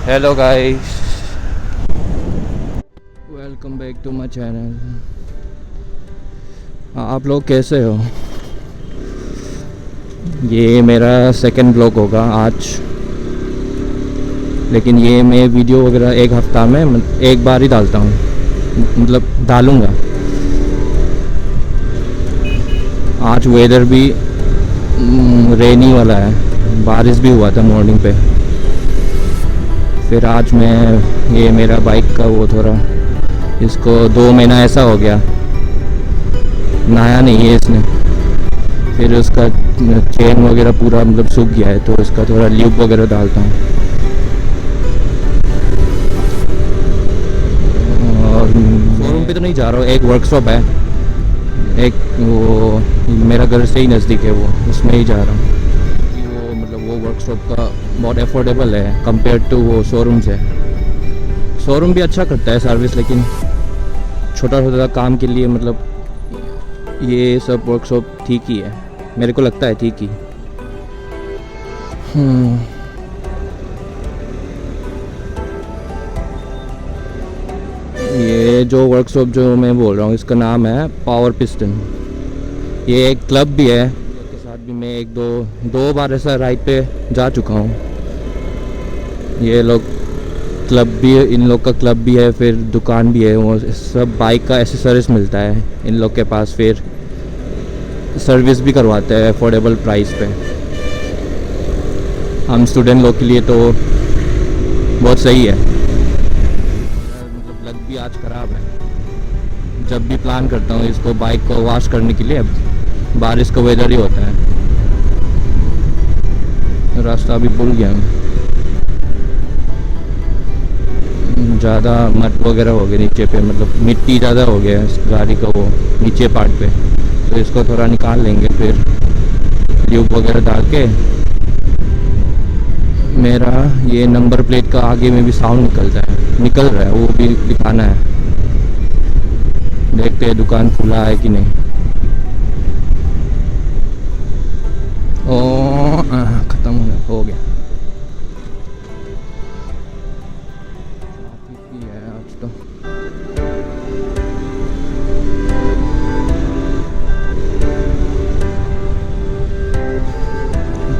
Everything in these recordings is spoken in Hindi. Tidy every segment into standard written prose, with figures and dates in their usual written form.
Hello guys, welcome back to my channel. आप लोग कैसे हो? ये मेरा सेकंड ब्लॉग होगा आज, लेकिन ये मैं वीडियो वगैरह एक हफ्ता में एक बार ही डालता हूँ, मतलब डालूँगा। आज वेदर भी रेनी वाला है, बारिश भी हुआ था मॉर्निंग पे। फिर आज मैं ये मेरा बाइक का वो थोड़ा, इसको 2 महीना ऐसा हो गया, नहाया नहीं है इसने। फिर उसका चेन वगैरह पूरा मतलब सूख गया है, तो इसका थोड़ा ल्यूब वगैरह डालता हूँ। और शोरूम पे तो नहीं जा रहा हूँ, एक वर्कशॉप है, एक वो मेरा घर से ही नज़दीक है, वो उसमें ही जा रहा हूँ। वो मतलब वो वर्कशॉप का बहुत अफोर्डेबल है कंपेयर टू वो शोरूम से। शोरूम भी अच्छा करता है सर्विस, लेकिन छोटा छोटा काम के लिए मतलब ये सब वर्कशॉप ठीक ही है, मेरे को लगता है ठीक ही। ये जो वर्कशॉप जो मैं बोल रहा हूँ, इसका नाम है पावर पिस्टन। ये एक क्लब भी है, के साथ भी मैं एक दो बार ऐसा राइड पे जा चुका हूँ। ये लोग क्लब भी, इन लोग का क्लब भी है, फिर दुकान भी है, वो सब बाइक का एसेसरीज मिलता है इन लोग के पास। फिर सर्विस भी करवाते हैं अफोर्डेबल प्राइस पे। हम स्टूडेंट लोग के लिए तो बहुत सही है। मतलब लग भी आज ख़राब है, जब भी प्लान करता हूँ इसको बाइक को वॉश करने के लिए, बारिश का वेदर ही होता है। रास्ता अभी भूल गया मैं, ज़्यादा मट वगैरह हो गया नीचे पे, मतलब मिट्टी ज़्यादा हो गया है इस गाड़ी का वो नीचे पार्ट पे, तो इसको थोड़ा निकाल लेंगे। फिर ट्यूब वगैरह डाल के, मेरा ये नंबर प्लेट का आगे में भी साउंड निकल रहा है, वो भी दिखाना है। देखते हैं दुकान खुला है कि नहीं। ओ ख़त्म हो गया। ट्रैफिक ही है आज तो।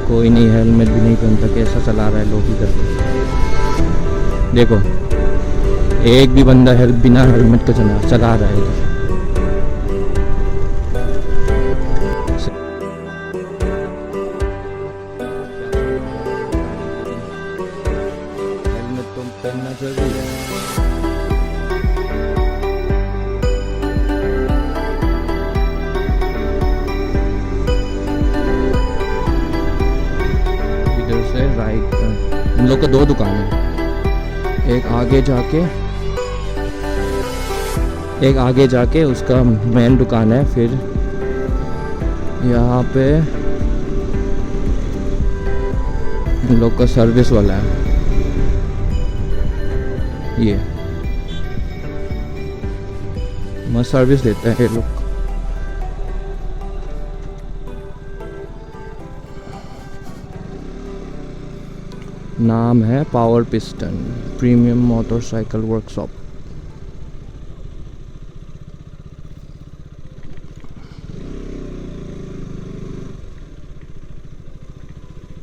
कोई नहीं, हेलमेट भी नहीं पहनता, कैसा चला रहा है लोग इधर। देखो, एक भी बंदा बिना हेलमेट का चला रहा है इधर। हेलमेट तो पहनना जरूरी है। इधर से राइट, हम लोग का 2 दुकान है, एक आगे जाके उसका मेन दुकान है। फिर यहाँ पे हम लोग का सर्विस वाला है, ये मस्त सर्विस देता है ये लोग। नाम है power piston premium motorcycle workshop.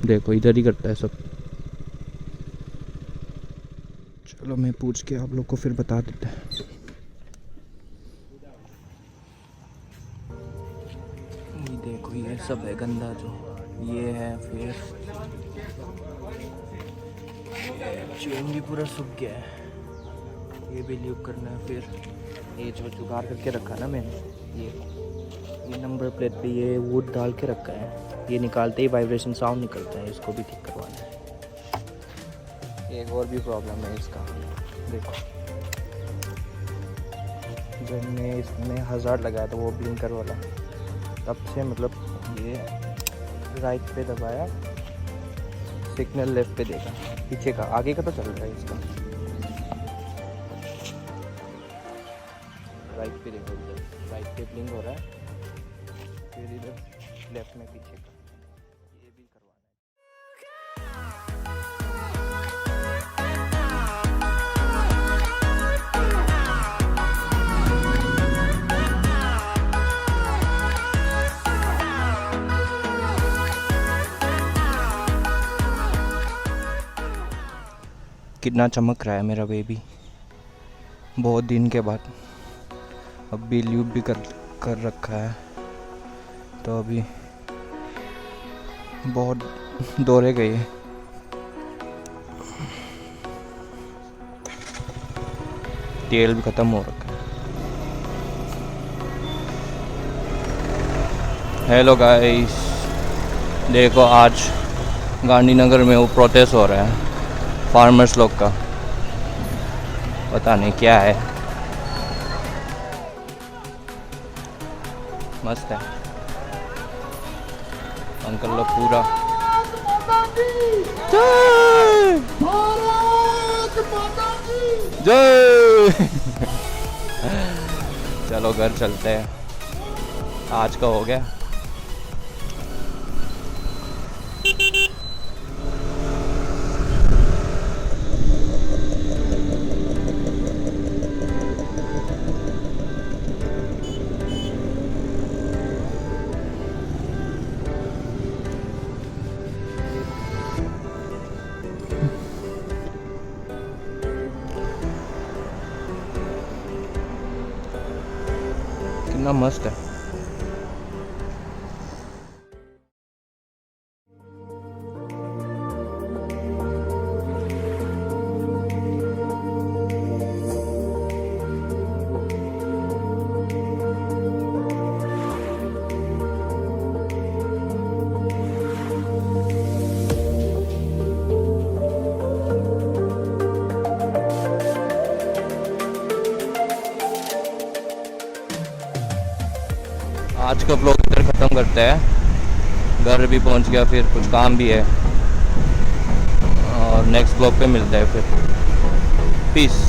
देखो इधर ही करता है सब। चलो मैं पूछ के आप लोग को फिर बता देता है। ये देखो, ये सब है गंदा जो ये है। फिर चेन भी पूरा सूख गया है, ये भी ल्यूब करना है। फिर ये जो जुगाड़ करके रखा ना मैंने, ये नंबर प्लेट पे ये वुड डाल के रखा है, ये निकालते ही वाइब्रेशन साउंड निकलता है, इसको भी ठीक करवाना है। एक और भी प्रॉब्लम है इसका, देखो जब मैं इसमें 1000 लगाया था वो ब्लिंकर वाला, तब से मतलब ये राइट पे दबाया, सिग्नल लेफ्ट पे देगा, पीछे का आगे का तो चल रहा है इसका। राइट पे देखो, इधर राइट पे ब्लिंक हो रहा है, फिर इधर लेफ्ट में पीछे का, ये भी करवाना है। कितना चमक रहा है मेरा बेबी बहुत दिन के बाद। अब भी ल्यूब भी कर रखा है, तो अभी बहुत दौड़ेगा ये। तेल भी ख़त्म हो रखा है। हेलो गाइस, देखो आज गांधीनगर में वो प्रोटेस्ट हो रहा है फार्मर्स लोग का, पता नहीं क्या है। मस्त है अंकल लोग पूरा। जय चलो घर चलते हैं, आज का हो गया। कितना मस्त है। आज का ब्लॉग इधर ख़त्म करते हैं, घर भी पहुंच गया, फिर कुछ काम भी है और नेक्स्ट ब्लॉग पे मिलते हैं फिर। पीस।